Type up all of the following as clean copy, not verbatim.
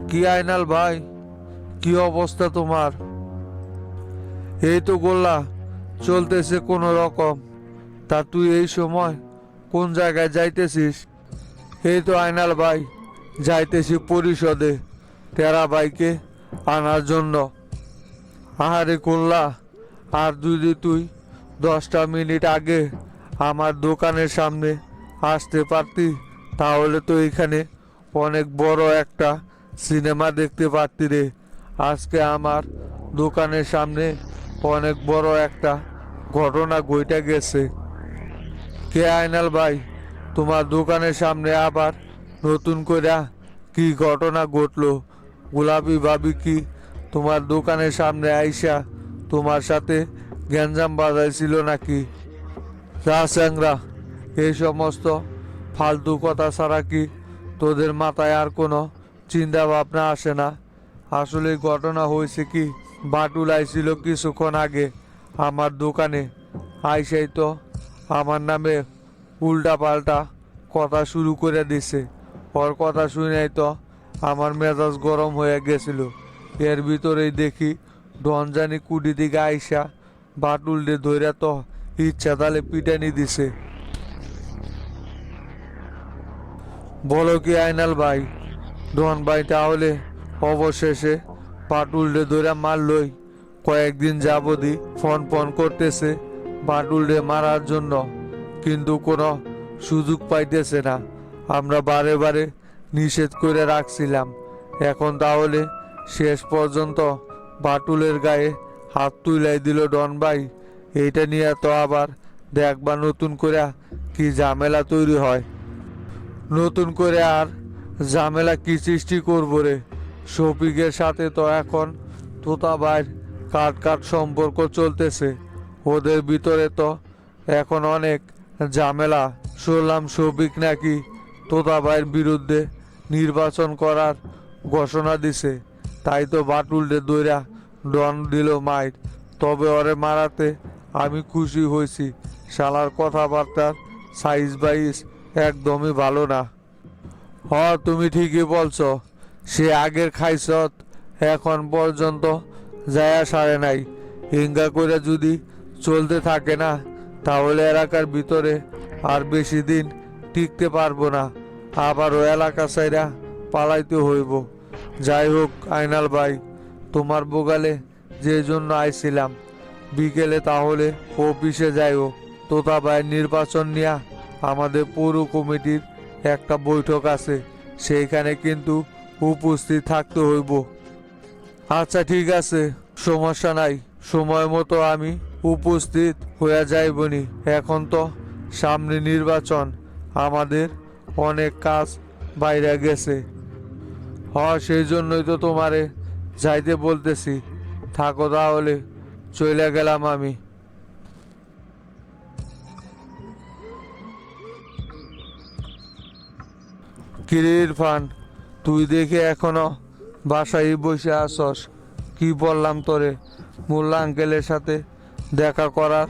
কি আইনাল ভাই, কি অবস্থা তোমার? এই তো গোল্লা, চলতেছে কোনো রকম। তা তুই এই সময় কোন জায়গায় যাইতেছিস? এই তো আইনাল ভাই, যাইতেছি পরিষদে টেরা ভাইকে আনার জন্য। আহারে গোল্লা, আর যদি তুই 10টা মিনিট আগে আমার দোকানের সামনে আসতে পারতি, তাহলে তো এখানে অনেক বড় একটা সিনেমা দেখতে পারতি রে। আজকে আমার দোকানের সামনে অনেক বড় একটা ঘটনা ঘটে গেছে। কে আইনাল ভাই, তোমার দোকানের সামনে আবার নতুন করে কি ঘটনা ঘটলো? গোলাপি ভাবি কি তোমার দোকানের সামনে আইসা তোমার সাথে গ্যাঞ্জাম বাজাইছিল নাকি? যা চ্যাংরা, এই সমস্ত ফালতু কথা ছাড়া কি তোদের মাথায় আর কোনো চিন্তা ভাবনা আসে না? আসলে ঘটনা হয়েছে কি, বাটুল আইছিল কিছুক্ষণ আগে আমার দোকানে। আইসাই তো আমার নামে উল্টা পাল্টা কথা শুরু করে দিছে। ওর কথা শুনেই তো আমার মেজাজ গরম হয়ে গেছিল। এর ভিতরেই দেখি ডন জানি কুটি দিকে আইসা বাটুলডে ধইরা তো ইচ্ছা তালে পিটানি দিছে। বলো কি আইনাল ভাই, ডন ভাই তাহলে অবশেষে বাটুলডে ধইরা মারলই? কয়েকদিন যাবতই ফোন ফোন করতেছে বাটুলডে মারার জন্য, কিন্তু কোনো সুযোগ পাইতেছে না। আমরা বারে বারে নিষেধ করে রাখছিলাম। এখন তাহলে শেষ পর্যন্ত বাটুলের গায়ে হাত তুলাই দিল ডন ভাই। এইটা নিয়ে তো আবার দেখবা নতুন করে কি ঝামেলা তৈরি হয়। নতুন করে আর ঝামেলা কি সৃষ্টি করবো রে? শফিকের সাথে তো এখন তোতা ভাইয়ের কাট কাট সম্পর্ক চলতেছে। ওদের ভিতরে তো এখন অনেক ঝামেলা। শুনলাম শফিক নাকি তোতা ভাইয়ের বিরুদ্ধে নির্বাচন করার ঘোষণা দিছে। তাই তো বাটুলদের দইরা ডন দিল মাইর। তবে ওরে মারাতে আমি খুশি হয়েছি। শালার কথাবার্তার সাইজ বাইজ একদমই ভালো না। হ, তুমি ঠিকই বলছো। সে আগের খাইছত এখন পর্যন্ত যায়া সারে নাই। হিঙ্গা করে যদি চলতে থাকে না, তাহলে এলাকার ভিতরে আর বেশি দিন টিকতে পারবো না। আবারও এলাকা ছাইরা পালাইতে হইব। যাই হোক আইনাল ভাই, তোমার বোগালে যে জন্য আইছিলাম, বিকেলে তাহলে অফিসে যাইও। তোতা ভাইয়ের নির্বাচন নিয়া আমাদের পৌর কমিটির একটা বৈঠক আছে, সেইখানে কিন্তু উপস্থিত থাকতে হইব। আচ্ছা ঠিক আছে, সমস্যা নাই। সময় মতো আমি উপস্থিত হয়ে যাইবনি। এখন তো সামনে নির্বাচন, আমাদের অনেক কাজ বাইরে গেছে। সেই জন্যই তো তোমারে যাইতে বলতেছি। থাকো তাহলে, চলে গেলাম আমি। কিরে ইরফান, তুই দেখে এখনো বাসায় বসে আসস? কি বললাম তোরে, মোল্লা আঙ্কেলের সাথে দেখা করার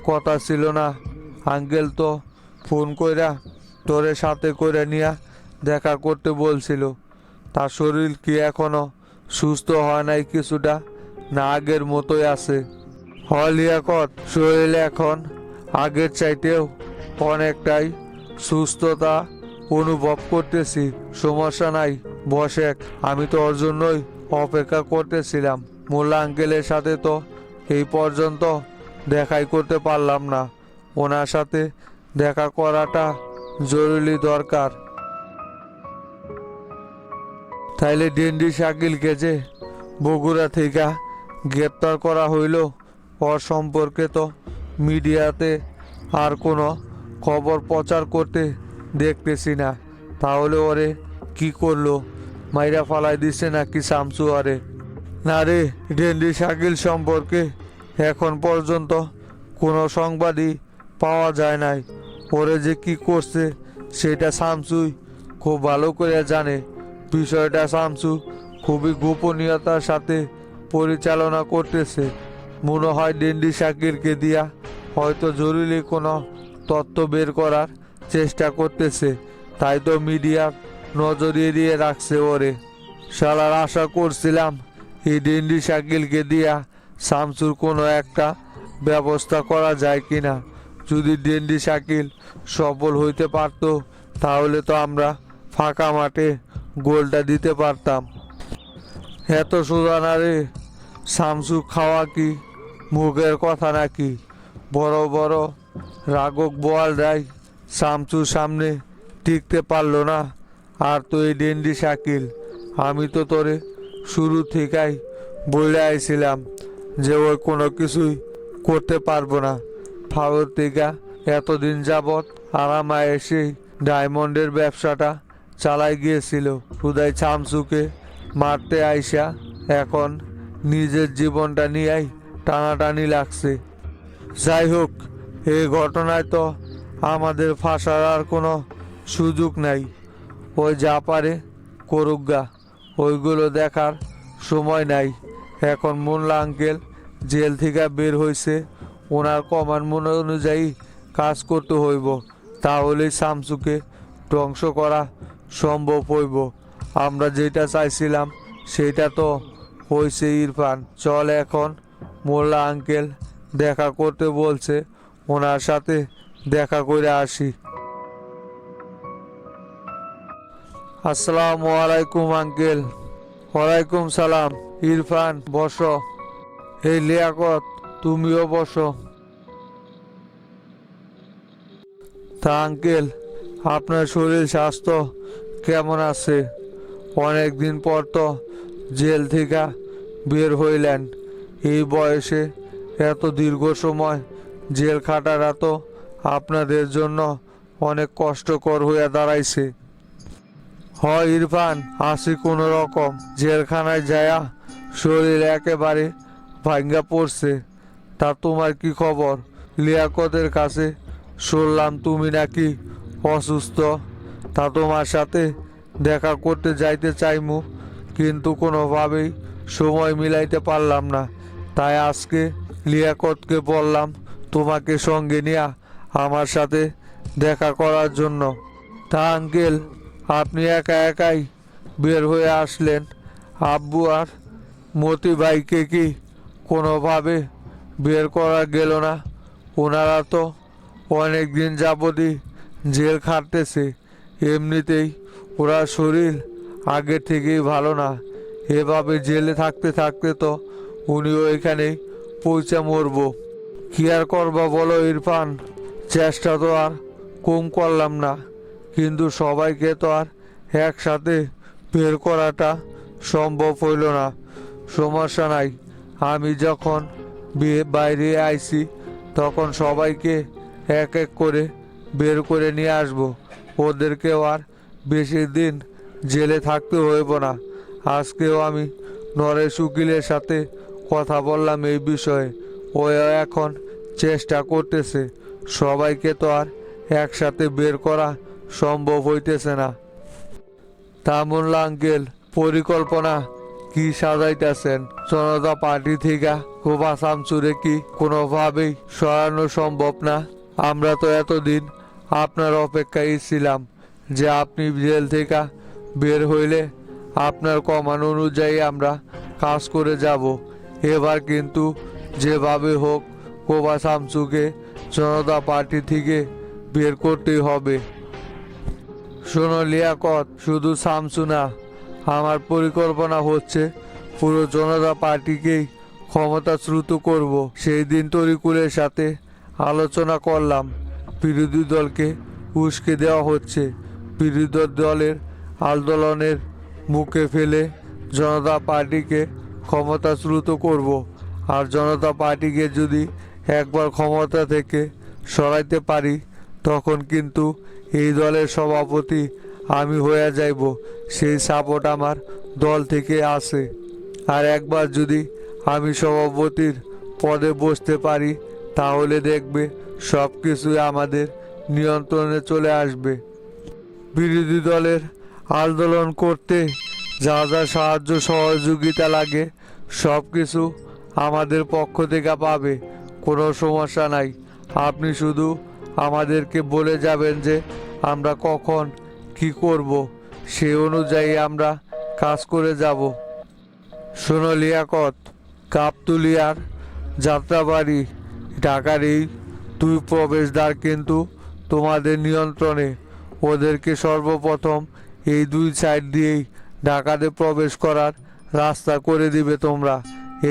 কথা ছিল না? আঙ্কেল তো ফোন কইরা তোরে সাথে করে নিয়া দেখা করতে বলছিল। তার শরীর কি এখনো সুস্থ হয় নাই কিছুটা, না আগের মতোই আছে? লিয়াকত, শরীর এখন আগের চাইতেও অনেকটাই সুস্থতা অনুভব করতেছি। সমস্যা নাই, বসেক। আমি তো ওর জন্যই অপেক্ষা করতেছিলাম। মোল্লা আঙ্কেলের সাথে তো এই পর্যন্ত দেখাই করতে পারলাম না। ওনার সাথে দেখা করাটা জরুরি দরকার। তাইলে ডেন্ডি শাকিলকে যে বগুড়া থেকে গ্রেপ্তার করা হইল, ওর সম্পর্কে তো মিডিয়াতে আর কোনো খবর প্রচার করতে দেখতেছি না। তাহলে ওরে কি করলো? মাইরা ফালাই দিছে নাকি শামসু আরে? না রে, ডেন্ডি শাকিল সম্পর্কে এখন পর্যন্ত কোনো সংবাদই পাওয়া যায় নাই। ওরে যে কি করছে সেটা শামসুই খুব ভালো করে জানে। বিষয়টা শামসু খুবই গোপনীয়তার সাথে পরিচালনা করতেছে। মনে হয় ডেন্ডি শাকিরকে দিয়া হয়তো জরুরি কোনো তথ্য বের করার চেষ্টা করতেছে। তাই তো মিডিয়া নজর এড়িয়ে রাখছে ওরে। শালার আশা করছিলাম এই ডেন্ডি শাকিলকে দিয়া শামসুর কোনো একটা ব্যবস্থা করা যায় কিনা। যদি ডেন্ডি শাকিল সফল হইতে পারতো তাহলে তো আমরা ফাঁকা মাঠে গোলটা দিতে পারতাম। এত সোজা না রে, শামসু খাওয়া কি মুখের কথা নাকি? বড় বড় রাগক বোয়ালরাই শামসুর সামনে টিকতে পারলো না, আর তো এই ডেন্ডি শাকিল। আমি তো তোরে শুরু থেকেই বলে আইছিলাম যে ওই কোনো কিছুই করতে পারবো না। ফাওয়ার থেকে এতদিন যাবৎ আরামায় এসে ডায়মন্ডের ব্যবসাটা চালাই গিয়েছিল, খুদাই শামসুকে মারতে আইসা এখন নিজের জীবনটা নিয়েই টানাটানি লাগছে। যাই হোক, এই ঘটনায় তো আমাদের ফাঁসার আর কোনো সুযোগ নাই। ওই যা পারে করুক গা, ওইগুলো দেখার সময় নাই। এখন মোল্লা আঙ্কেল জেল থেকে বের হয়েছে, ওনার কমান্ড অনুযায়ী কাজ করতে হইব, তাহলেই শামসুকে ধ্বংস করা সম্ভব হইব। আমরা যেটা চাইছিলাম সেটা তো হয়েছে। ইরফান, চল এখন মোল্লা আঙ্কেল দেখা করতে বলছে, ওনার সাথে দেখা করে আসি। আসসালামু আলাইকুম আঙ্কেল। ওয়ালাইকুম সালাম। ইরফান বসো। এই লিয়াকত, তুমিও বসো। তা আঙ্কেল, আপনার শরীর স্বাস্থ্য কেমন আছে? অনেক দিন পর তো জেল থেকে বের হইলেন। এই বয়সে এত দীর্ঘ সময় জেল খাটাটা তো আপনাদের জন্য অনেক কষ্টকর হয়ে দাঁড়াইছে। হয় ইরফান, আসি কোনো রকম। জেলখানায় যায়া শরীর একেবারে ভাঙ্গা পড়ছে। তা তোমার কি খবর? লিয়াকতের কাছে শুনলাম তুমি নাকি অসুস্থ। তা তোমার সাথে দেখা করতে যাইতে চাইমু, কিন্তু কোনোভাবেই সময় মিলাইতে পারলাম না। তাই আজকে লিয়াকতকে বললাম তোমাকে সঙ্গে নিয়ে আমার সাথে দেখা করার জন্য। তা আঙ্কেল, আপনি একা একাই বের হয়ে আসলেন, আব্বু আর মতি ভাইকে কি কোনোভাবে বের করা গেল না? ওনারা তো অনেক দিন যাবতই জেল খাটতেছে। এমনিতেই ওরা শরীর আগে থেকেই ভালো না। এভাবে জেলে থাকতে থাকতে তো উনিও এখানেই পৌঁছে মরব। কি আর করবা বলো ইরফান, চেষ্টা তো আর কম করলাম না, কিন্তু সবাইকে তো আর একসাথে বের করাটা সম্ভব হইল না। সমস্যা নাই, আমি যখন বাইরে আইছি তখন সবাইকে এক এক করে বের করে নিয়ে আসব। ওদেরকেও আর বেশি দিন জেলে থাকতে হইব না। আজকেও আমি নরেশ উকিলের সাথে কথা বললাম এই বিষয়ে। ও এখন চেষ্টা করতেছে। সবাইকে তো আর একসাথে বের করা সম্ভব হইতেছে না। তামুল্লা আঙ্কেল, পরিকল্পনা কি সাজাইতেছেন? জনতা পার্টি থেকে কোবা শামসুরে কি কোনোভাবেই সরানো সম্ভব না? আমরা তো এতদিন আপনার অপেক্ষায় ছিলাম যে আপনি জেল থেকে বের হইলে আপনার কমান অনুযায়ী আমরা কাজ করে যাব। এবার কিন্তু যেভাবে হোক কোবা শামসুকে জনতা পার্টি থেকে বের করতেই হবে। শোনো লিয়াকত, শুধু শামসু না, আমার পরিকল্পনা হচ্ছে পুরো জনতা পার্টিকেই ক্ষমতাচ্যুত করব। সেই দিন তরিকুলের সাথে আলোচনা করলাম, বিরোধী দলকে উস্কে দেওয়া হচ্ছে। বিরোধী দলের আন্দোলনের মুখে ফেলে জনতা পার্টিকে ক্ষমতাচ্যুত করব। আর জনতা পার্টিকে যদি একবার ক্ষমতা থেকে সরাইতে পারি তখন কিন্তু এই দলের সভাপতি আমি হয়ে যাইব। সেই সাপোর্ট আমার দল থেকে আসে। আর একবার যদি আমি সভাপতির পদে বসতে পারি তাহলে দেখবে সব কিছুই আমাদের নিয়ন্ত্রণে চলে আসবে। বিরোধী দলের আন্দোলন করতে যা যা সাহায্য সহযোগিতা লাগে সব কিছু আমাদের পক্ষ থেকে পাবে, কোনো সমস্যা নাই। আপনি শুধু আমাদেরকে বলে যাবেন যে আমরা কখন কি করব, সে অনুযায়ী আমরা কাজ করে যাব। শোনো লিয়াকত, কাপতুলিয়ার যাত্রাবাড়ি ঢাকার এই দুই প্রবেশদ্বার কিন্তু তোমাদের নিয়ন্ত্রণে। ওদেরকে সর্বপ্রথম এই দুই সাইড দিয়েই ঢাকাতে প্রবেশ করার রাস্তা করে দিবে তোমরা।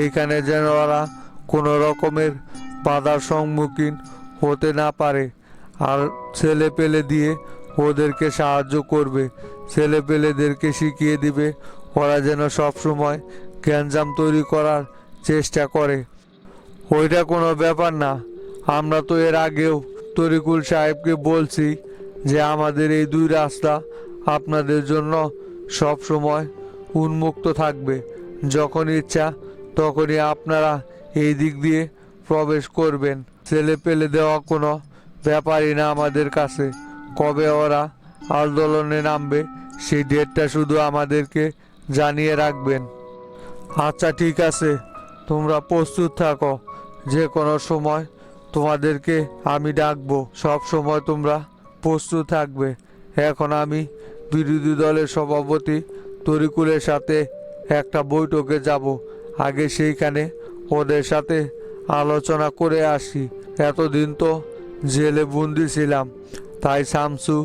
এইখানে যেন ওরা কোনো রকমের বাধার সম্মুখীন হতে না পারে। আর ছেলে পেলে দিয়ে ওদেরকে সাহায্য করবে, ছেলে পেলেদেরকে শিখিয়ে দিবে ওরা যেন সবসময় গ্যাঞ্জাম তৈরি করার চেষ্টা করে। ওইটা কোনো ব্যাপার না। আমরা তো এর আগেও তরিকুল সাহেবকে বলছি যে আমাদের এই দুই রাস্তা আপনাদের জন্য সব সময় উন্মুক্ত থাকবে। যখন ইচ্ছা তখনই আপনারা এই দিক দিয়ে প্রবেশ করবেন। ছেলে পেলে দেওয়া কোনো ব্যাপারই না আমাদের কাছে। কবে ওরা আন্দোলনে নামবে সেই ডেটটা শুধু আমাদেরকে জানিয়ে রাখবেন। আচ্ছা ঠিক আছে, তোমরা প্রস্তুত থাকো। যে কোনো সময় তোমাদেরকে আমি ডাকবো, সব সময় তোমরা প্রস্তুত থাকবে। এখন আমি বিরোধী দলের সভাপতি তরিকুলের সাথে একটা বৈঠকে যাব। আগে সেইখানে ওদের সাথে আলোচনা করে আসি। এতদিন তো জেলে বন্দি ছিলাম, তাই শামসু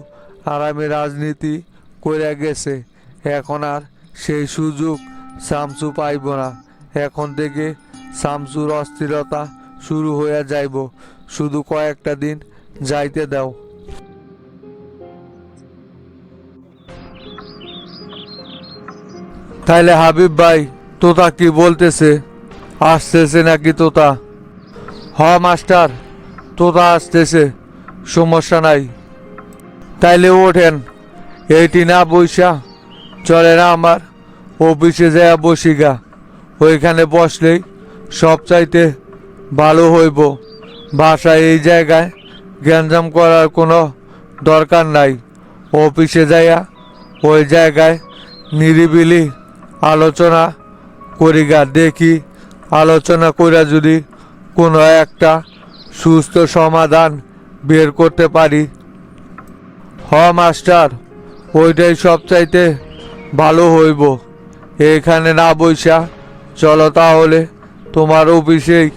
আরামে রাজনীতি করে গেছে। এখন আর সেই সুযোগ শামসু পাইব না। এখন থেকে শামসুর অস্থিরতা শুরু হয়ে যাইব। শুধু কয়েকটা দিন যাইতে দাও। তাইলে হাবিব ভাই, তোতা কি বলতেছে? আসতেছে নাকি তোতা? হ মাস্টার, তোতা আসতেছে, সমস্যা নাই। তাইলে ওঠেন, এইটি না বইসা চলে না আমার অফিসে যায় বসিগা। ওইখানে বসলেই সব চাইতে ভালো হইব। বাসায় এই জায়গায় গ্যাঞ্জাম করার কোনো দরকার নাই। অফিসে যাইয়া ওই জায়গায় নিরিবিলি আলোচনা করিগা। দেখি আলোচনা কইরা যদি কোনো একটা সুস্থ সমাধান বের করতে পারি। হ মাস্টার, ওইটাই সবচাইতে ভালো হইব। এইখানে না বইসা চলো তাহলে তোমার অফিসেই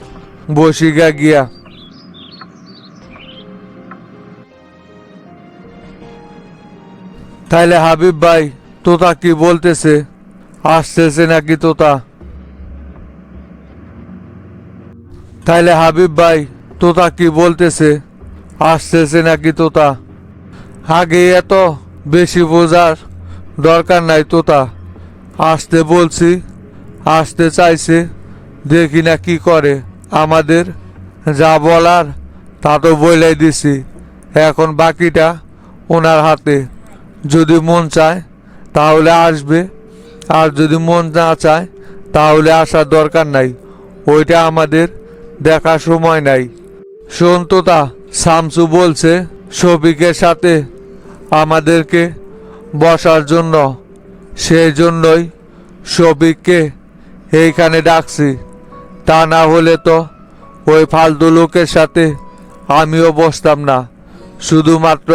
বসিগা গিয়া। তাইলে হাবিব ভাই, তোতা কি বলতেছে? আসতেছে নাকি তোতা? তাইলে হাবিব ভাই, তোতা কি বলতেছে? আসতেছে নাকি তোতা? আগে এত বেশি বোঝার দরকার নাই তোতা। আসতে বলছি, আসতে চাইছে, দেখি না কি করে। আমাদের যা বলার তা তো বইলাই দিছি, এখন বাকিটা ওনার হাতে। যদি মন চায় তাহলে আসবে, আর যদি মন না চায় তাহলে আসার দরকার নাই। ওইটা আমাদের দেখার সময় নাই। শোন তোতা, শামসু বলছে শফিকের সাথে আমাদেরকে বসার জন্য। সেই জন্যই শফিককে এইখানে ডাকছি। তা না হলে তো ওই ফালতু লোকের সাথে আমিও বসতাম না। শুধুমাত্র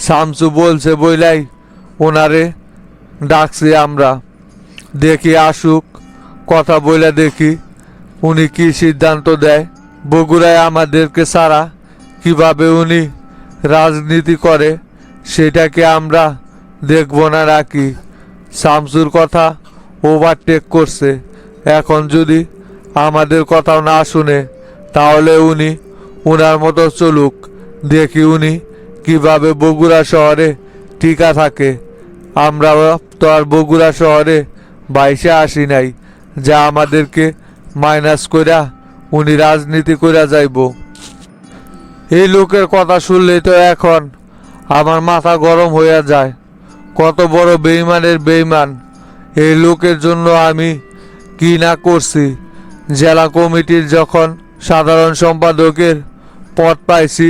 শামসু বলছে বইলাই ওনারে ডাকছি আমরা। দেখি আসুক, কথা বইলা দেখি উনি কি সিদ্ধান্ত দেয়। বগুড়ায় আমাদেরকে ছাড়া কিভাবে উনি রাজনীতি করে সেটাকে আমরা দেখব না নাকি? শামসুর কথা ওভারটেক করছে। এখন যদি আমাদের কথাও না শুনে তাহলে উনি উনার মতো চলুক। দেখি উনি কিভাবে বগুড়া শহরে টিকা থাকে। আমরা তো আর বগুড়া শহরে বাইসে আসি নাই যা আমাদেরকে মাইনাস কইরা উনি রাজনীতি কইরা যাইব। এই লোকের কথা শুনলেই তো এখন আমার মাথা গরম হইয়া যায়। কত বড় বেইমানের বেইমান। এই লোকের জন্য আমি কি না করছি। জেলা কমিটির যখন সাধারণ সম্পাদকের পদ পাইছি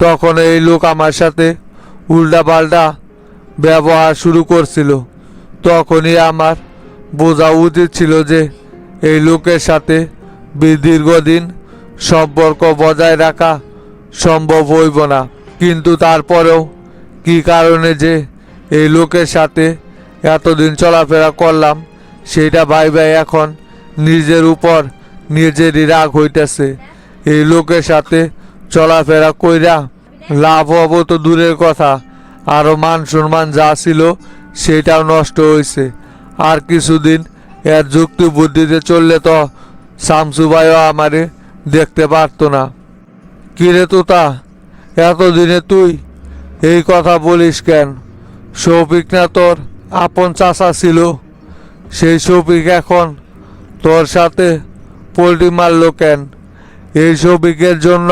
তখন এই লোক আমার সাথে উল্টাপাল্টা ব্যবহার শুরু করছিল। তখনই আমার বোঝা উচিত ছিল যে এই লোকের সাথে দীর্ঘদিন সম্পর্ক বজায় রাখা সম্ভব হইব না। কিন্তু তারপরেও কি কারণে যে এই লোকের সাথে এতদিন চলাফেরা করলাম সেইটা ভাই ভাই এখন নিজের উপর নিজেরই রাগ হইতেছে। এই লোকের সাথে চলাফেরা কইরা লাভ হবো তো দূরের কথা, আরও মান সম্মান যা ছিল সেটাও নষ্ট হয়েছে। আর কিছুদিন এর যুক্তি বুদ্ধিতে চললে তো শামসু ভাইও আমারে দেখতে পারতো না। কিরে তোতা, এতদিনে তুই এই কথা বলিস কেন? শফিক না তোর আপন চাচা ছিল? সেই শফিক এখন তোর সাথে পোল্ট্রি মারলো কেন? এই শফিকের জন্য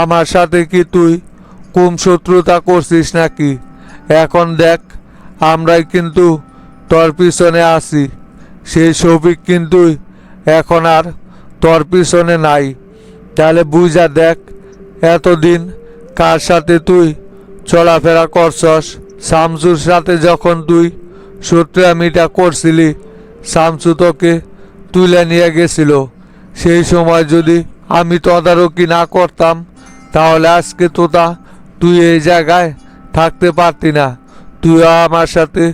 আমার সাথে কি তুই কম শত্রুতা করছিস নাকি? এখন দেখ, আমরাই কিন্তু তোর পিছনে আছি। সেই শফিক কিন্তু এখন আর তোর পিছনে নাই। তাহলে বুঝা দেখ, এতদিন কার সাথে তুই চলাফেরা করছস। শামসুর সাথে যখন তুই শত্রুমিটা করছিলি, শামসু তোকে তুলে নিয়ে গেছিল। সেই সময় যদি আমি তদারকি না করতাম তাহলে আজকে তোতা তুই এই জায়গায় থাকতে পারতি না। তুইও আমার সাথে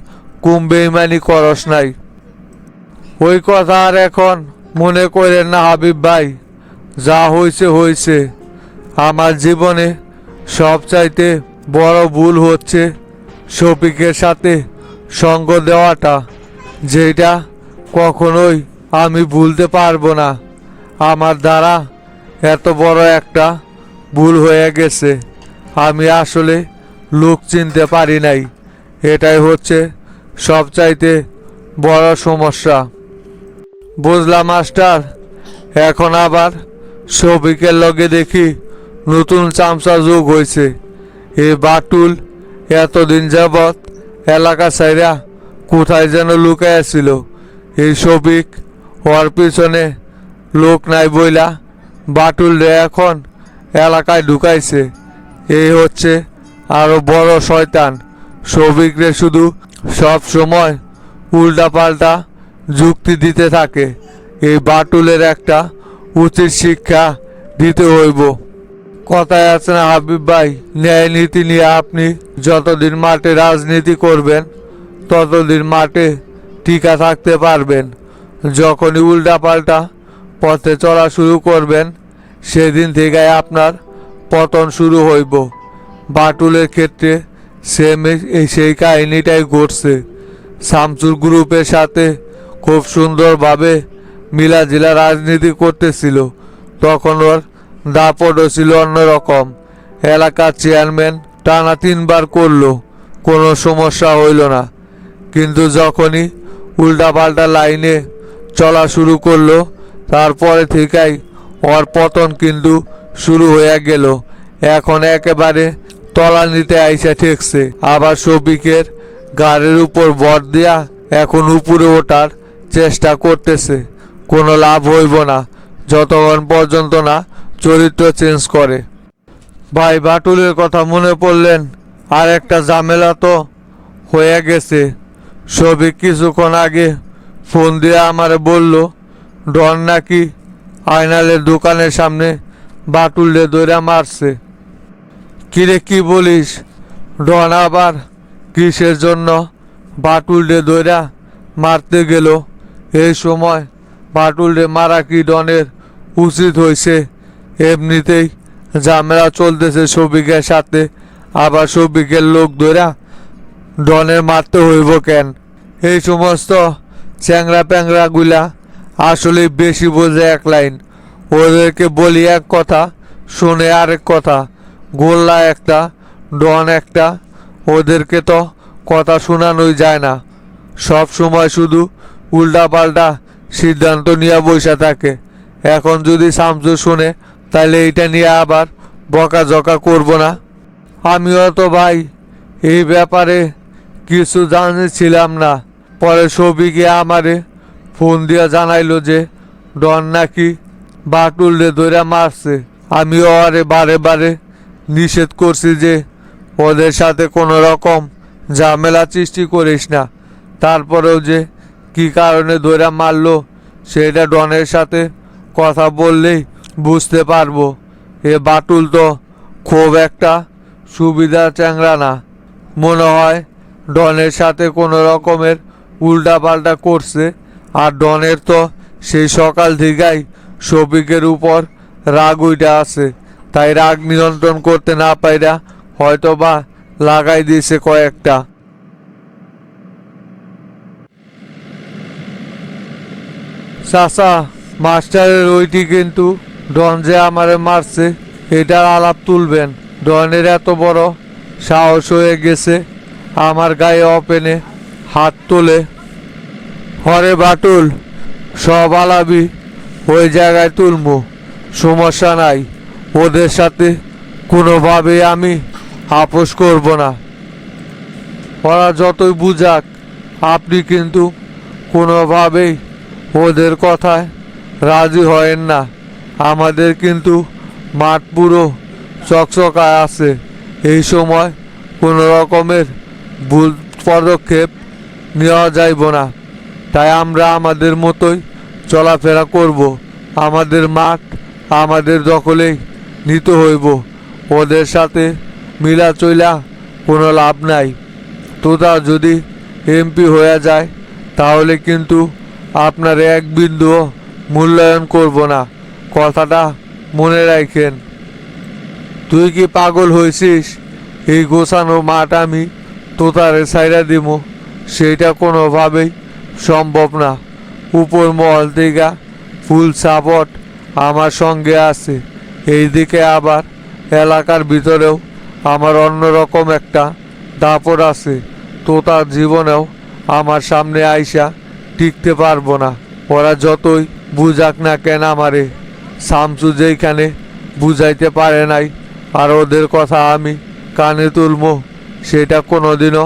কম বেইমানি করস নাই। ওই কথা আর এখন মনে করেন না হাবিব ভাই, যা হয়েছে হয়েছে। আমার জীবনে সবচাইতে বড় ভুল হচ্ছে শফিকের সাথে সঙ্গ দেওয়াটা, যেটা কখনোই আমি ভুলতে পারবো না। আমার দ্বারা এত বড় একটা ভুল হয়ে গেছে। আমি আসলে লোক চিনতে পারি নাই, এটাই হচ্ছে সবচাইতে বড় সমস্যা। বুঝলাম মাস্টার। এখন আবার শফিকের লগে দেখি নতুন চামচা যোগ হয়েছে। এই বাটুল এতদিন যাবৎ এলাকা ছাইরা কোথায় যেন লুকাইয়া ছিল। এই শফিক হওয়ার পিছনে লোক নাই বইলা বাটুল রে এখন এলাকায় ঢুকাইছে। এই হচ্ছে আরো বড় শয়তান। শফিক রে শুধু সব সময় উল্টা পাল্টা যুক্তি দিতে থাকে। এই বাটুলের একটা উচিত শিক্ষা দিতে হইব। কথায় আছে না হাবিব ভাই, ন্যায় নীতি নিয়ে আপনি যতদিন মাঠে রাজনীতি করবেন ততদিন মাঠে টিকা থাকতে পারবেন। যখনই উল্টা পাল্টা পথে চলা শুরু করবেন সেদিন থেকে আপনার পতন শুরু হইব। বাটুলের ক্ষেত্রে সেই কাহিনীটাই ঘটছে। শামসুর গ্রুপের সাথে খুব সুন্দরভাবে মিলাজিলা রাজনীতি করতেছিল। তখন ওর দাপটও ছিল অন্যরকম। এলাকার চেয়ারম্যান টানা 3বার করলো, কোনো সমস্যা হইল না। কিন্তু যখনই উল্টাপাল্টা লাইনে চলা শুরু করলো তারপরে থেকেই ওর পতন কিন্তু শুরু হয়ে গেল। এখন একেবারে তলানিতে আইসা ঠেকছে। আবার শফিকের গাড়ির উপর ভর দিয়া এখন উপরে ওঠার চেষ্টা করতেছে। কোনো লাভ হইব না যতক্ষণ পর্যন্ত না চরিত্র চেঞ্জ করে। ভাই বাটুলের কথা মনে পড়লেন, আর একটা ঝামেলা তো হয়ে গেছে। শফিক কিছুক্ষণ আগে ফোন দিয়ে আমারে বলল ডন নাকি আয়নালের দোকানের সামনে বাটুলরে দৌড়া মারছে। কিরে কি বলিস? ডন আবার কিসের জন্য বাটুলরে দৌড়া মারতে গেল? এই সময় বাটুলরে মারা কি ডনের উচিত হয়েছে? এমনিতেই ঝামেলা চলতেছে শফিকের সাথে, আবার শফিকের লোক ধরা ডনের মারতে হইব কেন? এই সমস্ত চ্যাংরা প্যাংরাগুলা আসলে বেশি বোঝে এক লাইন। ওদেরকে বলি এক কথা, শুনে আরেক কথা। গোল্লা একটা, ডন একটা, ওদেরকে তো কথা শোনানোই যায় না। সব সময় শুধু উল্টা পাল্টা সিদ্ধান্ত নিয়ে বসে থাকে। এখন যদি শামসু শুনে তাহলে এইটা নিয়ে আবার বকাঝকা করব না। আমিও তো ভাই এই ব্যাপারে কিছু জানিছিলাম না। পরে শফিকে আমারে ফোন দিয়ে জানাইলো যে ডন নাকি বাটুলরে ধরে মারছে। আমিও আরে বারে বারে নিষেধ করছি যে ওদের সাথে কোনো রকম ঝামেলা সৃষ্টি করিস না। তারপরেও যে কি কারণে ধরে মারলো সেটা ডনের সাথে কথা বললেই বুঝতে পারবো। এ বাটুল তো খুব একটা সুবিধা চ্যাংরা না। মনে হয় ডনের সাথে কোনো রকমের উল্টাপাল্টা করছে। আর ডনের তো সেই সকাল থেকেই শফিকের উপর রাগ উইটা আছে, তাই রাগ নিয়ন্ত্রণ করতে না পাইরা হয়তো বা লাগাই দিয়েছে কয়েকটা। চাচা, মাস্টারের ওইটি কিন্তু ডন যে আমারে মারছে এটার আলাপ তুলবেন। ডনের এত বড় সাহস হয়ে গেছে আমার গায়ে অপেনে হাত তোলে। হরে বাটুল, সব আলাবি ওই জায়গায় তুলমু, সমস্যা নাই। ওদের সাথে কোনোভাবেই আমি আপোষ করব না। ওরা যতই বুঝাক, আপনি কিন্তু কোনোভাবেই ওদের কথায় রাজি হয়েন না। আমাদের কিন্তু মাঠ পুরো চকচকায় আছে। এই সময় কোনো রকমের ভুল পদক্ষেপ নেওয়া যাইব না। তাই আমরা আমাদের মতোই চলাফেরা করব। আমাদের মাঠ আমাদের দখলেই নিতে হইব। ওদের সাথে মিলা চইলা কোনো লাভ নাই। তোতা যদি এমপি হয়ে যায় তাহলে কিন্তু আপনার এক বিন্দুও মূল্যায়ন করব না, কথাটা মনে রাখেন। তুই কি পাগল হয়েছিস? এই গোছানো মাঠ আমি তোতারে ছাইরা দিব, সেইটা কোনোভাবেই সম্ভব না। উপর মহল থেকে ফুল সাপোর্ট আমার সঙ্গে আছে। এইদিকে আবার এলাকার ভিতরেও আমার অন্যরকম একটা দাপট আছে। তোতার জীবনেও আমার সামনে আইসা টিকতে পারবো না। ওরা যতই বুঝাক না কেন আমারে, শামসু যেইখানে বুঝাইতে পারে নাই আর ওদের কথা আমি কানে তুলবো, সেটা কোনোদিনও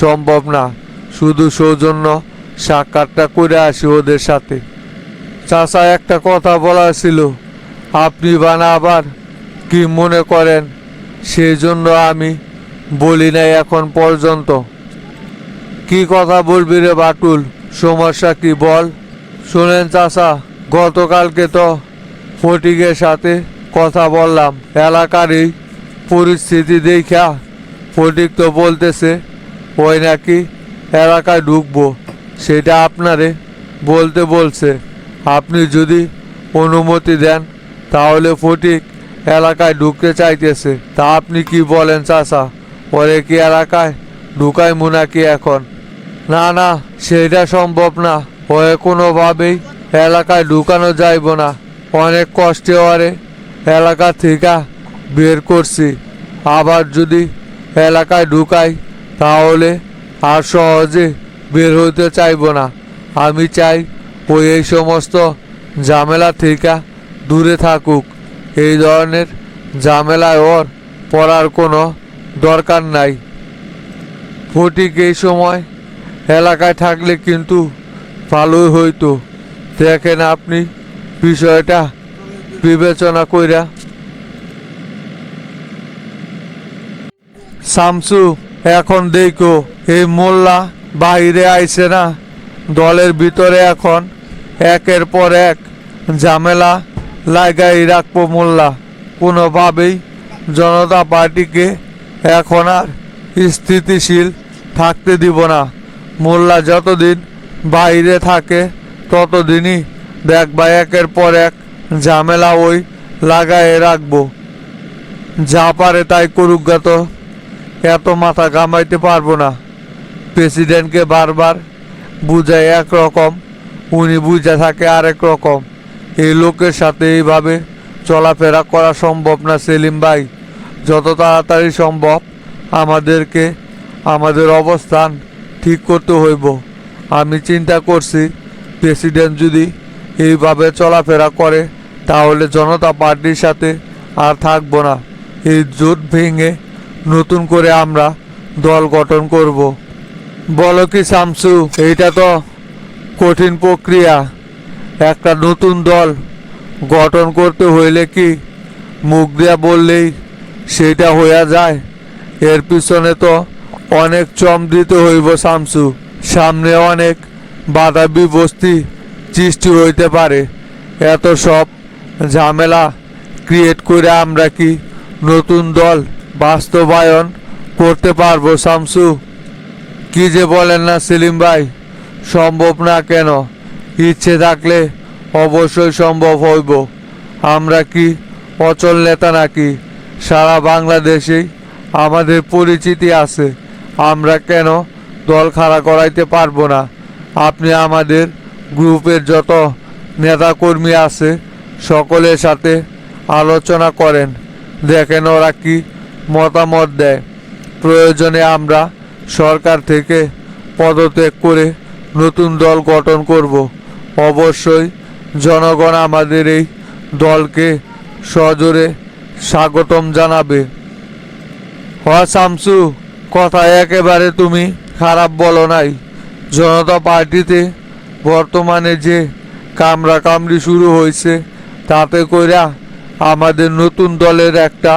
সম্ভব না। শুধু সৌজন্য সাক্ষাৎটা করে আসি ওদের সাথে। চাচা, একটা কথা বলার ছিল, আপনি বানা আবার কি মনে করেন সেই জন্য আমি বলি নাই এখন পর্যন্ত। কি কথা বলবি রে বাটুল, সমস্যা কি বল? শোনেন চাচা, গতকালকে তো ফটিকের সাথে কথা বললাম এলাকারই পরিস্থিতি দেখা। ফটিক তো বলতেছে ওই নাকি এলাকায় ঢুকবো, সেটা আপনারে বলতে বলছে। আপনি যদি অনুমতি দেন তাহলে ফটিক এলাকায় ঢুকতে চাইতেছে। তা আপনি কি বলেন চাচা? ওরে কি এলাকায় ঢুকাই মুনাকি এখন? না না, সেটা সম্ভব না। ওয়ে কোনোভাবেই এলাকায় ঢুকানো যাইব না। অনেক কষ্টে ওরে এলাকা থেকে বের করছি। আবার যদি এলাকায় ঢুকাই তাহলে আর সহজে বের হইতে চাইব না। আমি চাই ওই এই সমস্ত ঝামেলা থেকে দূরে থাকুক। এই ধরনের ঝামেলায় ওর পড়ার কোনো দরকার নাই। ফটিক এই সময় এলাকায় থাকলে কিন্তু ভালোই হইতো। দেখেন আপনি বিষয়টা বিবেচনা কইরা। শামসু, এখন দেখো এই মোল্লা বাইরে আইছে না, দলের ভিতরে এখন একের পর এক ঝামেলা লাগাই রাখবো। মোল্লা কোনোভাবেই জনতা পার্টিকে এখন আর স্থিতিশীল থাকতে দিব না। মোল্লা যতদিন বাইরে থাকে ততদিনই দেখবা একের পর এক ঝামেলা ওই লাগায়ে রাখবো। যা পারে তাই করুক গাত, এত মাথা ঘামাইতে পারবো না। প্রেসিডেন্টকে বারবার বুঝায় একরকম, উনি বুঝে থাকে আরেক রকম। এই লোকের সাথে এইভাবে চলাফেরা করা সম্ভব না সেলিম ভাই। যত তাড়াতাড়ি সম্ভব আমাদেরকে আমাদের অবস্থান ঠিক করতে হইব। আমি চিন্তা করছি প্রেসিডেন্ট যদি এইভাবে চলাফেরা করে তাহলে জনতা পার্টির সাথে আর থাকবো না। এই জোট ভেঙে নতুন করে আমরা দল গঠন করব। বলো কি শামসু? এইটা তো কঠিন প্রক্রিয়া। একটা নতুন দল গঠন করতে হইলে কি মুখ দিয়া বললেই সেটা হইয়া যায়? এর পিছনে তো অনেক চম দিতে হইব শামসু। সামনে অনেক বাধা বিপত্তি সৃষ্টি হইতে পারে। এত সব ঝামেলা ক্রিয়েট করে আমরা কি নতুন দল বাস্তবায়ন করতে পারবো শামসু? কি যে বলেন না সেলিম ভাই, সম্ভব না কেন? ইচ্ছে থাকলে অবশ্যই সম্ভব হইব। আমরা কি অচল নেতা নাকি? সারা বাংলাদেশেই আমাদের পরিচিতি আছে। আমরা কেন দল খাড়া করাইতে পারবো না? আপনি আমাদের গ্রুপের যত নেতাকর্মী আছে সকলের সাথে আলোচনা করেন, দেখেন ওরা কি মতামত দেয়। প্রয়োজনে আমরা সরকার থেকে পদত্যাগ করে নতুন দল গঠন করব। অবশ্যই জনগণ আমাদের এই দলকে সজোরে স্বাগতম জানাবে। শামসু, কথা একেবারে তুমি খারাপ বলো নাই। জনতা পার্টিতে বর্তমানে যে কামড়াকামড়ি শুরু হয়েছে, তাতে কইরা আমাদের নতুন দলের একটা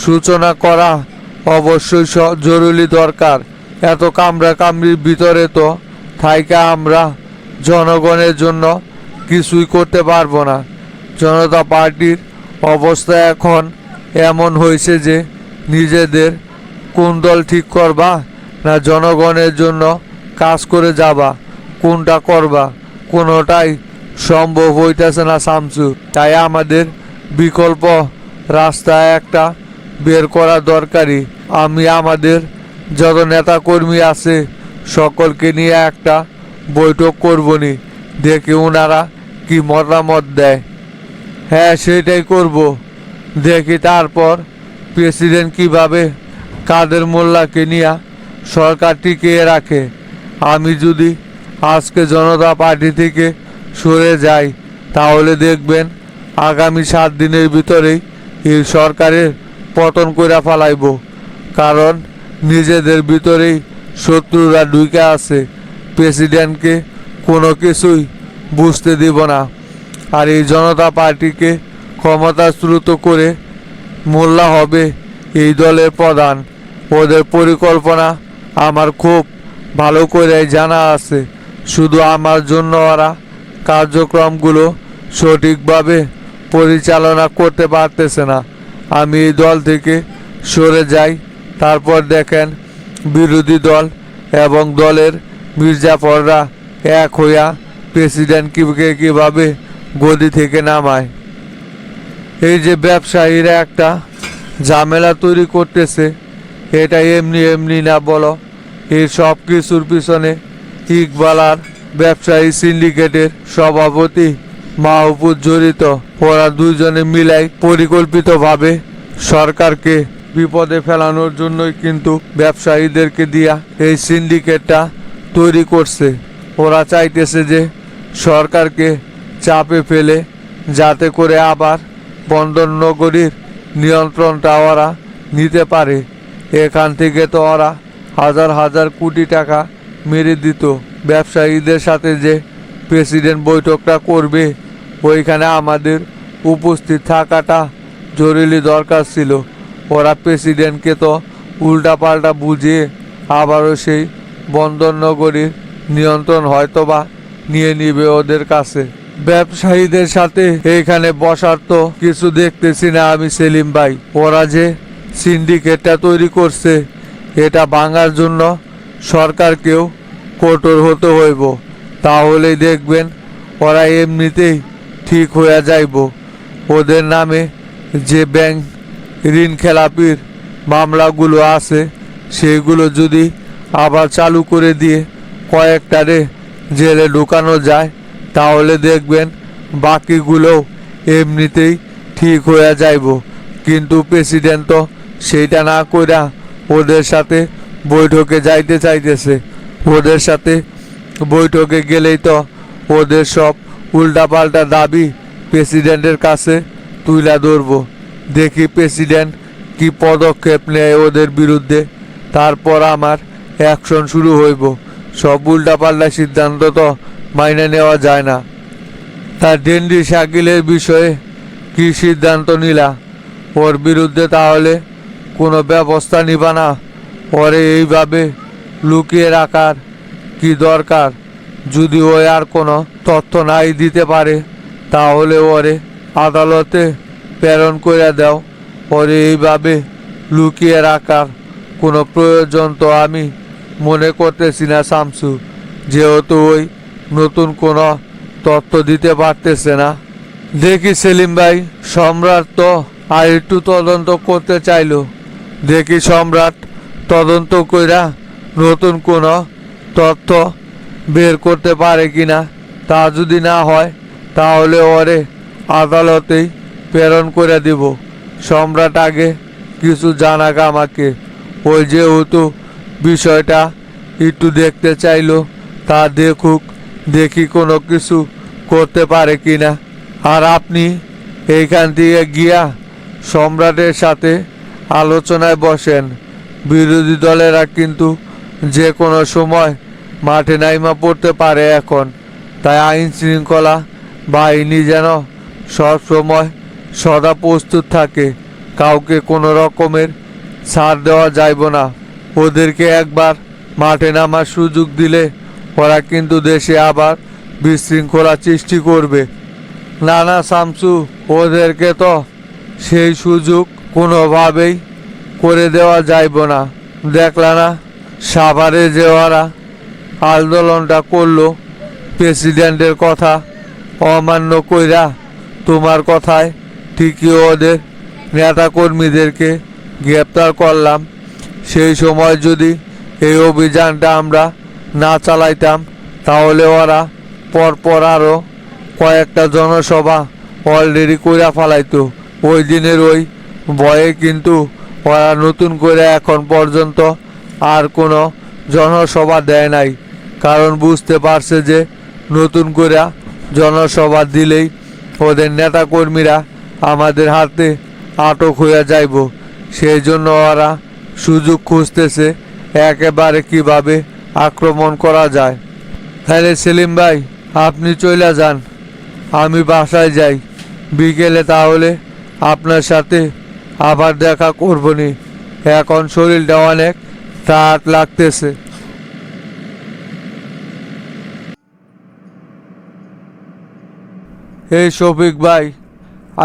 সূচনা করা অবশ্যই জরুরি দরকার। এত কামড়াকামড়ির ভিতরে তো থাইকা আমরা জনগণের জন্য কিছুই করতে পারবো না। জনতা পার্টির অবস্থা এখন এমন হয়েছে যে নিজেদের কোন দল ঠিক করবা না জনগণের জন্য কাজ করে যাবা, কোনটা করবা কোনোটাই সম্ভব হইতেছে না শামসু। তাই আমাদের বিকল্প রাস্তা একটা বের করা দরকারি। আমি আমাদের যত নেতাকর্মী আছে সকলকে নিয়ে একটা বৈঠক করবনি, দেখে ওনারা কি মতামত দেয়। হ্যাঁ, সেটাই করব। দেখি তারপর প্রেসিডেন্ট কিভাবে কাদের মোল্লাকে নিয়ে সরকার টিকিয়ে রাখে। আমি যদি আজকে জনতা পার্টি থেকে সরে যাই, তাহলে দেখবেন আগামী 7 দিনের ভিতরেই এই সরকারের পতন করে ফেলাইব। কারণ নিজেদের ভিতরেই শত্রুরা ঢুকে আছে। প্রেসিডেন্টকে কোনো কিছুই বুঝতে দিব না। আর এই জনতা পার্টিকে ক্ষমতাচ্যুত করে মোল্লা হবে এই দলের প্রধান। ওদের পরিকল্পনা আমার খুব ভালো করে জানা আছে। শুধু আমার জন্য ওরা কার্যক্রমগুলো সঠিকভাবে পরিচালনা করতে পারতেছে না। আমি এই দল থেকে সরে যাই, তারপর দেখেন বিরোধী দল এবং দলের মির্জাফররা এক হইয়া প্রেসিডেন্টকে কিভাবে গদি থেকে নামায়। এই যে ব্যবসায়ীরা একটা ঝামেলা তৈরি করতেছে, এটা এমনি এমনি না বলো। এই সব কিছুর পিছনে ইকবাল আর ব্যবসায়ী সিন্ডিকেটের সভাপতি মাহফুজ জড়িত। ওরা দুইজনে মিলাই পরিকল্পিতভাবে সরকারকে বিপদে ফেলানোর জন্যই কিন্তু ব্যবসায়ীদেরকে দিয়া এই সিন্ডিকেটটা তৈরি করছে। ওরা চাইতেছে যে সরকারকে চাপে ফেলে যাতে করে আবার বন্দর নগরীর নিয়ন্ত্রণটা ওরা নিতে পারে। এখান থেকে তো ওরা হাজার হাজার কোটি টাকা মেরে দিত। ব্যবসায়ীদের সাথে যে প্রেসিডেন্ট বৈঠকটা করবে, ওইখানে আমাদের উপস্থিত থাকাটা জরুরি দরকার ছিল। ওরা প্রেসিডেন্টকে তো উল্টাপাল্টা বুঝিয়ে আবারও সেই বন্দর নগরীর নিয়ন্ত্রণ হয়তোবা নিয়ে নিবে ওদের কাছে। ব্যবসায়ীদের সাথে এইখানে বসার তো কিছু দেখতেছি না আমি সেলিম ভাই। ওরা যে সিন্ডিকেটটা তৈরি করছে, এটা ভাঙার জন্য সরকারকেও কঠোর হতে হইব। তাহলেই দেখবেন ওরা এমনিতেই ঠিক হয়ে যাইব। ওদের নামে যে ব্যাংক ঋণ খেলাপির মামলাগুলো আছে, সেগুলো যদি আবার চালু করে দিয়ে কয়েকটারে জেলে ঢুকানো যায়, তাহলে দেখবেন বাকিগুলোও এমনিতেই ঠিক হয়ে যাইব। কিন্তু প্রেসিডেন্ট তো সেইটা না কইরা ওদের সাথে বৈঠকে যাইতে চাইতেছে। ওদের সাথে বৈঠকে গেলেই তো ওদের সব উল্টাপাল্টা দাবি প্রেসিডেন্টের কাছে তুলে ধরব। দেখি প্রেসিডেন্ট কি পদক্ষেপ নেয় ওদের বিরুদ্ধে, তারপর আমার অ্যাকশন শুরু হইব। সব উল্টাপাল্টা সিদ্ধান্ত তো মাইনে নেওয়া যায় না। তার ডেন্ডি শাকিলের বিষয়ে কি সিদ্ধান্ত নিলা? ওর বিরুদ্ধে তাহলে কোনো ব্যবস্থা নিবা না? ওরে এইভাবে লুকিয়ে রাখার কি দরকার? যদি ও আর কোনো তথ্য নাই দিতে পারে, তাহলে ওরে আদালতে প্রেরণ করে দাও। ওরে এইভাবে লুকিয়ে রাখার কোনো প্রয়োজন তো আমি মনে করতেছি না শামসু, যেহেতু ওই নতুন কোনো তথ্য দিতে পারতেছে না। দেখি সেলিম ভাই, সম্রাট তো আর একটু তদন্ত করতে চাইলো, দেখি সম্রাট তদন্ত কইরা নতুন কোনো তথ্য বের করতে পারে কিনা। তা যদি না হয় তাহলে ওরে আদালতেই প্রেরণ করে দিব। সম্রাট আগে কিছু জানাক আমাকে, ওই যেহেতু বিষয়টা একটু দেখতে চাইলো, তা দেখুক, দেখি কোনো কিছু করতে পারে কিনা। আর আপনি এইখান থেকে গিয়া সম্রাটের সাথে আলোচনায় বসেন। বিরোধী দলেরা কিন্তু যে কোনো সময় মাঠে নাইমা পড়তে পারে এখন, তাই আইন শৃঙ্খলা বাহিনী যেন সব সময় সদা প্রস্তুত থাকে। কাউকে কোনো রকমের ছাড় দেওয়া যাইব না। ওদেরকে একবার মাঠে নামার সুযোগ দিলে ওরা কিন্তু দেশে আবার বিশৃঙ্খলা সৃষ্টি করবে। না না শামসু, ওদেরকে তো সেই সুযোগ কোনোভাবেই করে দেওয়া যাইব না। দেখলা না সাভারে যে ওরা আন্দোলনটা করলো, প্রেসিডেন্টের কথা অমান্য কইরা, তোমার কথায় ঠিকই ওদের নেতাকর্মীদেরকে গ্রেপ্তার করলাম। সেই সময় যদি এই অভিযানটা আমরা না চালাইতাম তাহলে ওরা পরপর আরও কয়েকটা জনসভা অলরেডি কইরা ফেলাইতো। ওই দিনের ওই ভয়ে কিন্তু ওরা নতুন করে এখন পর্যন্ত আর কোনো জনসভা দেয় নাই, কারণ বুঝতে পারছে যে নতুন করে জনসভা দিলেই ওদের নেতাকর্মীরা আমাদের হাতে আটক হয়ে যাইব। সেই জন্য ওরা সুযোগ খুঁজতেছে একেবারে কিভাবে আক্রমণ করা যায়। তাহলে সেলিম ভাই, আপনি চলে যান, আমি বাসায় যাই। বিকেলে তাহলে আপনার সাথে আবার দেখা করবনি। এখন শরীরটা অনেক টায়ার্ড লাগতেছে। এই শফিক ভাই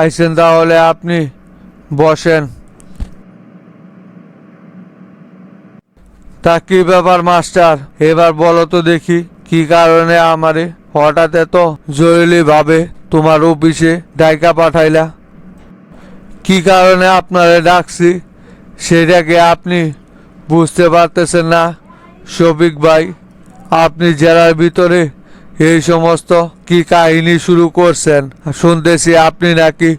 আইসেন, তাহলে আপনি বসেন। তা কি ব্যাপার মাস্টার, এবার বলো তো দেখি, কি কারণে আমারে হঠাৎ এত জরুরি ভাবে তোমার অফিসে ডাইকা পাঠাইলা? কি কারণে আপনারে ডাকছি সেটাকে আপনি বুঝতে পারতেছেন না শফিক ভাই? আপনি জেলার ভিতরে এই সমস্ত কি কাহিনী শুরু করছেন? শুনতেছি আপনি নাকি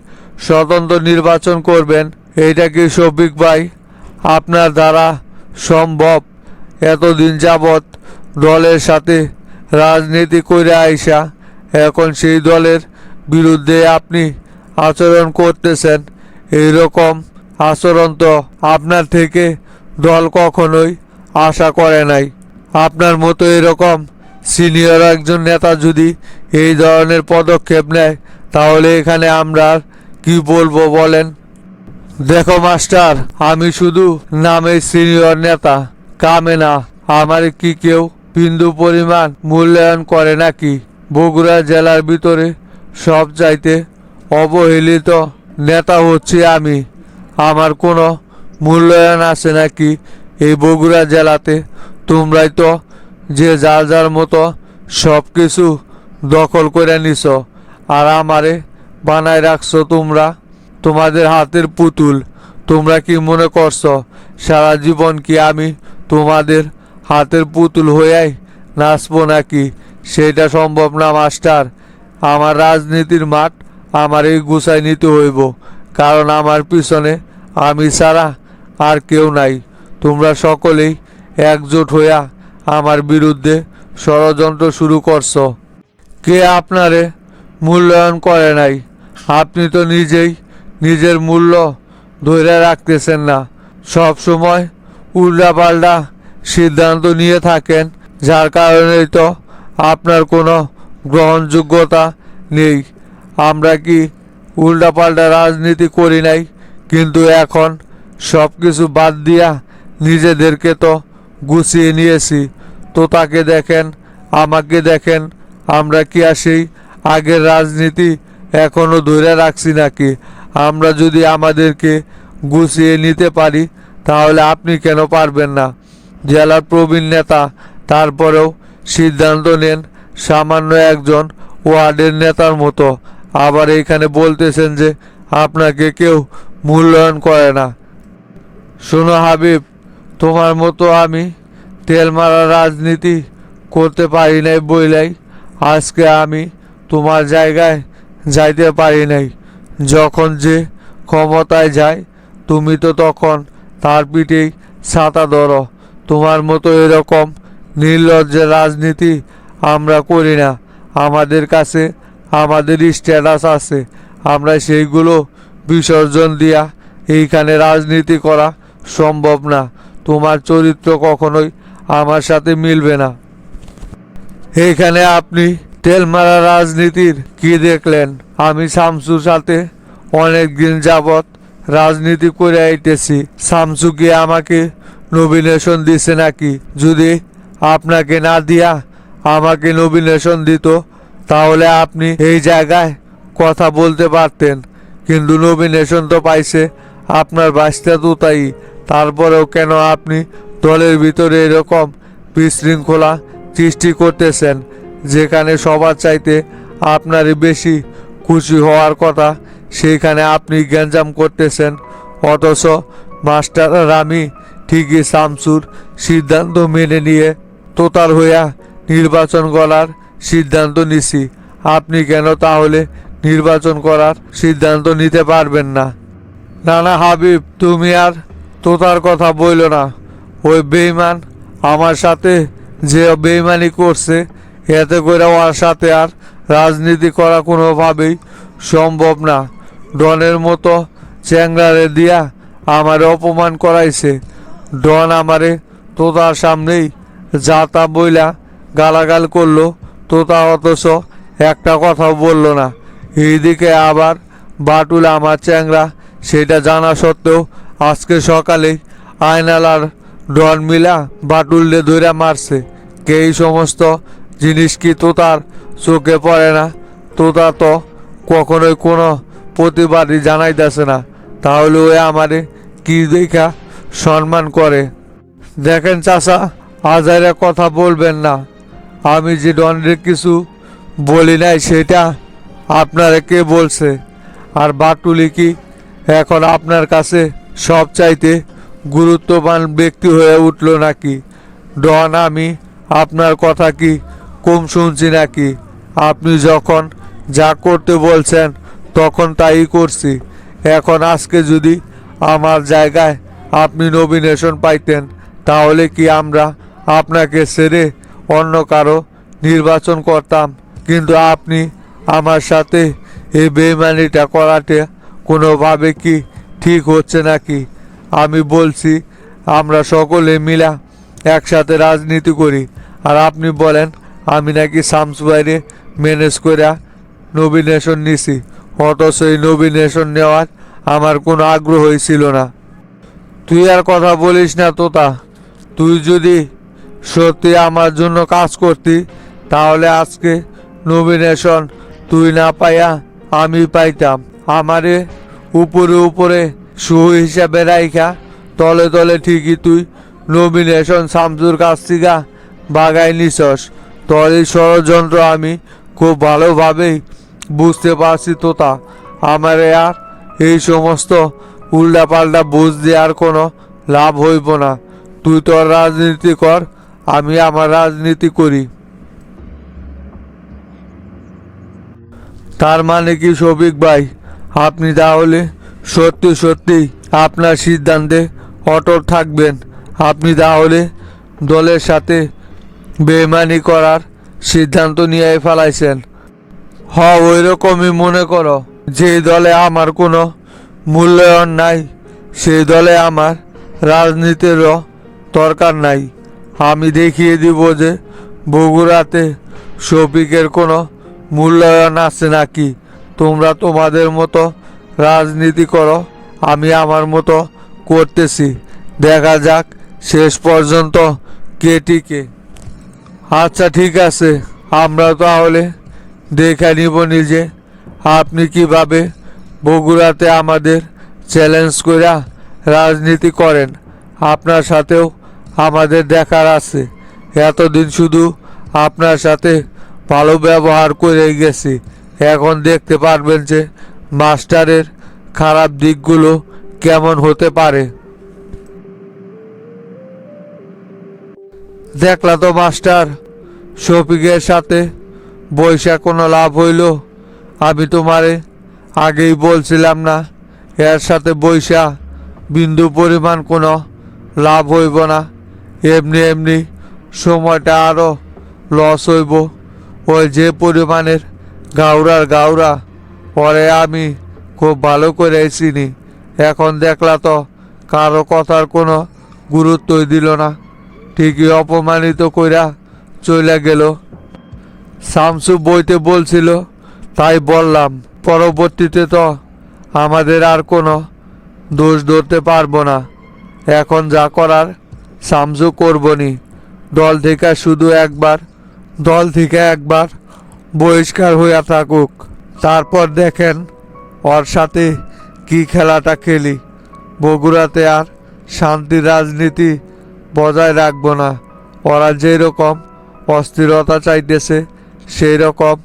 স্বতন্ত্র নির্বাচন করবেন। এইটা কি শফিক ভাই আপনার দ্বারা সম্ভব? এতদিন যাবৎ দলের সাথে রাজনীতি করে আইসা এখন সেই দলের বিরুদ্ধে আপনি আচরণ করতেছেন। এইরকম আচরণ তো আপনার থেকে দল কখনোই আশা করে নাই। আপনার মতো এরকম সিনিয়র একজন নেতা যদি এই ধরনের পদক্ষেপ নেয় তাহলে এখানে আমরা আর কি বলবো বলেন? দেখো মাস্টার, আমি শুধু নামে সিনিয়র নেতা, কামে না। আমার কি কেউ বিন্দু পরিমাণ মূল্যায়ন করে নাকি? বগুড়া জেলার ভিতরে সবচাইতে অবহেলিত নেতা হচ্ছে আমি। আমার কোনো মূল্যায়ন আছে নাকি এই বগুড়া জেলাতে? তোমরাই তো যে যার যার মতো সব কিছু দখল করে নিছ, আর আমারে বানায় রাখছো তোমরা তোমাদের হাতের পুতুল। তোমরা কি মনে করছো সারা জীবন কি আমি তোমাদের হাতের পুতুল হয়েই নাচবো নাকি? সেটা সম্ভব না মাস্টার। আমার রাজনীতির মাঠ আমারই গুছাই নিতে হইব, কারণ আমার পিছনে আমি ছাড়া আর কেউ নাই। তোমরা সকলেই একজোট হইয়া আমার বিরুদ্ধে ষড়যন্ত্র শুরু করছো। কে আপনারে মূল্যায়ন করে নাই? আপনি তো নিজেই নিজের মূল্য ধরে রাখতেছেন না, সব সময় উল্টাপাল্টা সিদ্ধান্ত নিয়ে থাকেন, যার কারণেই তো আপনার কোনো গ্রহণযোগ্যতা নেই। আমরা কি উল্টাপাল্টা রাজনীতি করি নাই? কিন্তু এখন সব কিছু বাদ দিয়া নিজেদেরকে তো গুছিয়ে নিয়েছি। তো তাকে দেখেন, আমাকে দেখেন, আমরা কি আর সেই আগের রাজনীতি এখনো ধরে রাখছি নাকি? আমরা যদি আমাদেরকে গুছিয়ে নিতে পারি তাহলে আপনি কেন পারবেন না? জেলার প্রবীণ নেতা, তারপরেও সিদ্ধান্ত নেন সামান্য একজন ওয়ার্ডের নেতার মতো। আবার এখানে বলতেছেন যে আপনাকে কেউ মূল্যায়ন করে না। শোনো হাবিব, তোমার মতো আমি তেল মারা রাজনীতি করতে পারি নাই বইলাই আজকে আমি তোমার জায়গায় যাইতে পারি নাই। যখন যে ক্ষমতায় যায় তুমি তো তখন তার পিঠেই ছাতা ধরো। তোমার মতো এরকম নির্লজ্জের রাজনীতি আমরা করি না। আমাদের কাছে আমাদের স্ট্যাটাস আছে, আমরা সেইগুলো বিসর্জন দিয়া এইখানে রাজনীতি করা সম্ভব না। তোমার চরিত্র কখনোই আমার সাথে মিলবে না। এইখানে আপনি তেলমারা রাজনীতির কি দেখলেন? আমি শামসুর সাথে অনেক দিন যাবৎ রাজনীতি করে আইতেছি। শামসু কি আমাকে নমিনেশন দিছে নাকি? যদি আপনাকে না দিয়া আমাকে নমিনেশন দিত তাহলে আপনি এই জায়গায় কথা বলতে পারতেন, কিন্তু নমিনেশন তো পাইছে আপনার বাসটা তো তাই। তারপরেও কেন আপনি দলের ভিতরে এরকম বিশৃঙ্খলা সৃষ্টি করতেছেন, যেখানে সবার চাইতে আপনারই বেশি খুশি হওয়ার কথা সেইখানে আপনি গ্যাঞ্জাম করতেছেন। অথচ মাস্টার আর আমি ঠিকই শামসুর সিদ্ধান্ত মেনে নিয়ে তোতার হইয়া নির্বাচন করার সিদ্ধান্ত নিছি। আপনি কেন তাহলে নির্বাচন করার সিদ্ধান্ত নিতে পারবেন না? না না হাবিব, তুমি আর তোতার কথা বইল না। ওই বেইমান আমার সাথে যে বেইমানি করছে, এতে করে ওর সাথে আর রাজনীতি করা কোনোভাবেই সম্ভব না। ডনের মতো চ্যাংরারে দিয়া আমারে অপমান করাইছে। ডন আমারে তোতার সামনেই যা তা বইলা গালাগাল করলো, তোতা অথচ একটা কথাও বলল না। এইদিকে আবার বাটুল আমার চ্যাংরা, সেটা জানা সত্ত্বেও আজকে সকালেই আয়নাল আর ডন মিলা বাটুলরে ধইরা মারছে। কে এই সমস্ত জিনিস কি তোতার চোখে পড়ে না? তোতা তো কখনোই কোনো প্রতিবাদই জানাইতেছে না, তাহলে ওই আমারে কি দেখা সম্মান করে? দেখেন চাচা, আজাইরা কথা বলবেন না। আমি যে ডনরে কিছু বলি নাই সেটা আপনারা কে বলছে? আর বাটুলি কি এখন আপনার কাছে সব চাইতে গুরুত্ববান ব্যক্তি হয়ে উঠল নাকি? ডন আমি আপনার কথা কি কম শুনছি নাকি? আপনি যখন যা করতে বলছেন তখন তাই করছি। এখন আজকে যদি আমার জায়গায় আপনি নমিনেশন পাইতেন তাহলে কি আমরা আপনাকে ছেড়ে অন্য কারো নির্বাচন করতাম? কিন্তু আপনি আমার সাথে এই বেইমানিটা করাটা কোনোভাবে কি ঠিক হচ্ছে নাকি? আমি বলছি আমরা সকলে মিলা একসাথে রাজনীতি করি, আর আপনি বলেন আমি নাকি শামসু বাইরে ম্যানেজ করে নমিনেশন নিছি। অথচ এই নমিনেশন নেওয়ার আমার কোনো আগ্রহই ছিল না। তুই আর কথা বলিস না তোতা। তুই যদি সত্যি আমার জন্য কাজ করতি তাহলে আজকে নমিনেশন তুই না পাইয়া আমি পাইতাম। আমারে উপরে উপরে শু হিসাবে রাইখা তলে তলে ঠিকই তুই নমিনেশন শামসুর কাছ থেকে বাগাই নিছস। তোর এই ষড়যন্ত্র আমি খুব ভালোভাবেই বুঝতে পারছি তোতা। আমারে আর এই সমস্ত উল্টাপাল্টা বুঝ দেওয়ার কোনো লাভ হইব না। তুই তোর রাজনীতি কর, আমি আমার রাজনীতি করি। তার মানে কি শফিক ভাই, আপনি তাহলে সত্যি সত্যি আপনার সিদ্ধান্তে অটল থাকবেন? আপনি তাহলে দলের সাথে বেইমানি করার সিদ্ধান্ত নিয়ে ফেলাইছেন? হ, ওই রকমই মনে করো। যে দলে আমার কোনো মূল্যায়ন নাই সেই দলে আমার রাজনীতিরও দরকার নাই। আমি দেখিয়ে দিব যে বগুড়াতে শফিকের কোনো মূল্যায়ন আছে নাকি। তোমরা তোমাদের মতো রাজনীতি করো, আমি আমার মতো করতেছি। দেখা যাক শেষ পর্যন্ত কে টিকে। আচ্ছা ঠিক আছে, আমরা তাহলে দেখে নিব নিজে আপনি কিভাবে বগুড়াতে আমাদের চ্যালেঞ্জ করে রাজনীতি করেন। আপনার সাথেও আমাদের দেখার আছে। এতদিন শুধু আপনার সাথে ভালো ব্যবহার করে গেছি, এখন দেখতে পারবেন যে মাস্টারের খারাপ দিকগুলো কেমন হতে পারে। দেখলা তো মাস্টার, শফিকের সাথে বৈশা কোনো লাভ হইল? আমি তোমারে আগেই বলছিলাম না, এর সাথে বৈশা বিন্দু পরিমাণ কোনো লাভ হইব না। এমনি এমনি সময়টা আরও লস হইব। ওই যে পরিমাণের গাউরা পরে আমি খুব ভালো করে চিনি। এখন দেখলা তো কারো কথার কোনো গুরুত্বই দিল না, ঠিকই অপমানিত কইরা চলে গেল। শামসু বইতে বলছিল তাই বললাম, পরবর্তীতে তো আমাদের আর কোনো দোষ ধরতে পারবো না। এখন যা করার শামসু করবনি। দল থেকে একবার বহিষ্কার হইয়া থাকুক, তারপর দেখেন ওর সাথে কি খেলাটা খেলি। বগুড়াতে আর শান্তির রাজনীতি বজায় রাখবো না। ওরা যেই রকম অস্থিরতা চাইতেছে সেই রকম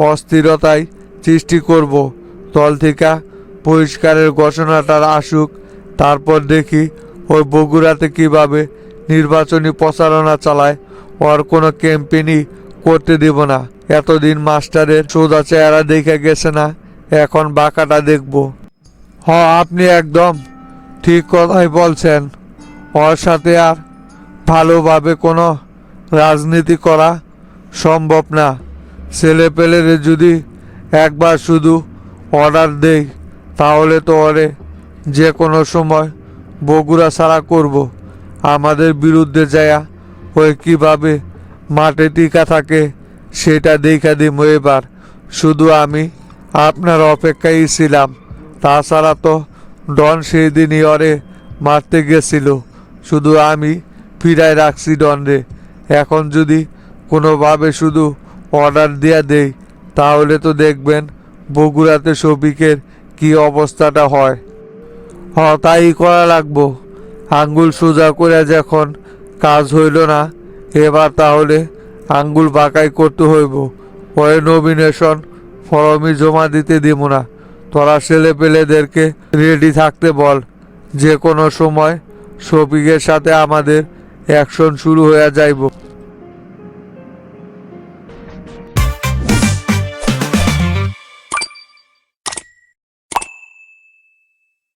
অস্থিরতাই সৃষ্টি করব। দল থেকে বহিষ্কারের ঘোষণাটা আসুক, তারপর দেখি ওই বগুড়াতে কিভাবে নির্বাচনী প্রচারণা চালায়। ওর কোনো ক্যাম্পেইনই করতে দিব না। এতদিন মাস্টারের সোজা চেহারা দেখে গেছে না, এখন বাঁকাটা দেখব। আপনি একদম ঠিক কথাই বলছেন। ওর সাথে আর ভালোভাবে কোনো রাজনীতি করা সম্ভব না। ছেলে পেলেরে যদি একবার শুধু অর্ডার দেই তাহলে তো ওরে যে কোনো সময় বগুড়া ছাড়া করব। আমাদের বিরুদ্ধে যায়া ওই কিভাবে মাঠে টিকা থাকে সেটা দেখা দিব এবার। শুধু আমি আপনার অপেক্ষায় ছিলাম, তাছাড়া তো ডন সেই দিনই ওরে মারতে গেছিল, শুধু আমি ফিরায় রাখছি ডনরে। এখন যদি কোনোভাবে শুধু অর্ডার দিয়া দেই তাহলে তো দেখবেন বগুড়াতে শফিকের কি অবস্থাটা হয়। তাই করা লাগবো। আঙ্গুল সোজা করে যখন কাজ হইল না, এবার তাহলে আঙ্গুল বাঁকাই করতে হইব। পরে নমিনেশন ফর্মই জমা দিতে দিব না। তোরা ছেলে পেলেদেরকে রেডি থাকতে বল, যে কোনো সময় শফিকের সাথে আমাদের অ্যাকশন শুরু হয়ে যাইব।